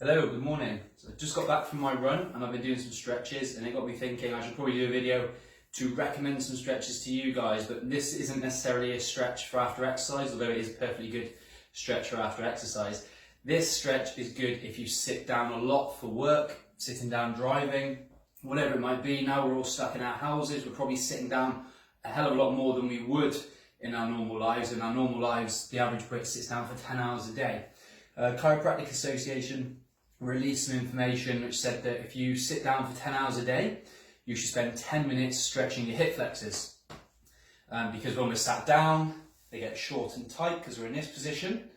Hello, good morning. So I just got back from my run and I've been doing some stretches, and it got me thinking I should probably do a video to recommend some stretches to you guys, but this isn't necessarily a stretch for after exercise, although it is a perfectly good stretch for after exercise. This stretch is good if you sit down a lot for work, sitting down driving, whatever it might be. Now we're all stuck in our houses, we're probably sitting down a hell of a lot more than we would in our normal lives. In our normal lives, the average Brit sits down for 10 hours a day. Chiropractic Association released some information which said that if you sit down for 10 hours a day, you should spend 10 minutes stretching your hip flexors. Because when we're sat down, they get short and tight because we're in this position,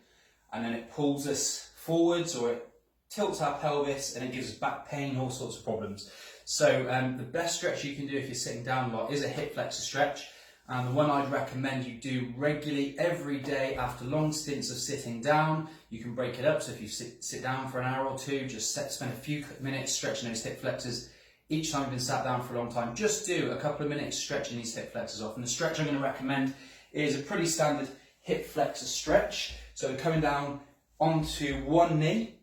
and then it pulls us forwards or it tilts our pelvis and it gives us back pain, all sorts of problems. So the best stretch you can do if you're sitting down a lot is a hip flexor stretch. And the one I'd recommend you do regularly every day after long stints of sitting down. You can break it up, so if you sit down for an hour or two, just spend a few minutes stretching those hip flexors. Each time you've been sat down for a long time, just do a couple of minutes stretching these hip flexors off. And the stretch I'm going to recommend is a pretty standard hip flexor stretch. So we're coming down onto one knee,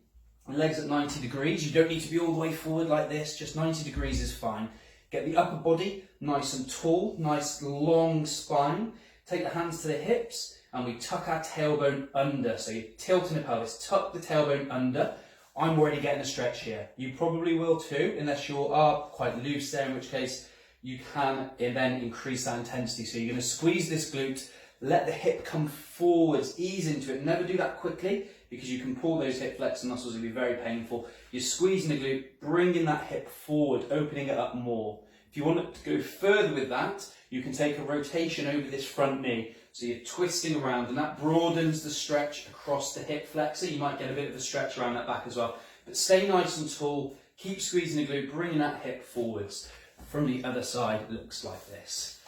legs at 90 degrees. You don't need to be all the way forward like this, just 90 degrees is fine. Get the upper body nice and tall, nice long spine. Take the hands to the hips and we tuck our tailbone under. So you're tilting the pelvis, tuck the tailbone under. I'm already getting a stretch here. You probably will too, unless you are quite loose there, in which case you can then increase that intensity. So you're going to squeeze this glute, let the hip come forwards, ease into it. Never do that quickly because you can pull those hip flexor muscles, it'll be very painful. You're squeezing the glute, bringing that hip forward, opening it up more. If you want to go further with that, you can take a rotation over this front knee. So you're twisting around and that broadens the stretch across the hip flexor. You might get a bit of a stretch around that back as well. But stay nice and tall, keep squeezing the glute, bringing that hip forwards. From the other side, it looks like this.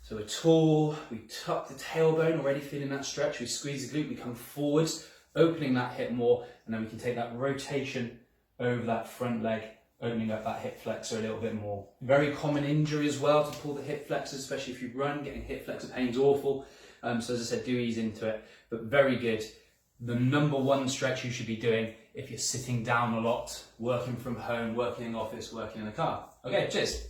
So we're tall, we tuck the tailbone, already feeling that stretch. We squeeze the glute, we come forwards, opening that hip more, and then we can take that rotation over that front leg, opening up that hip flexor a little bit more. Very common injury as well to pull the hip flexor, especially if you run. Getting hip flexor pain is awful. So as I said, do ease into it, but very good. The number one stretch you should be doing if you're sitting down a lot, working from home, working in the office, working in the car. Okay, cheers.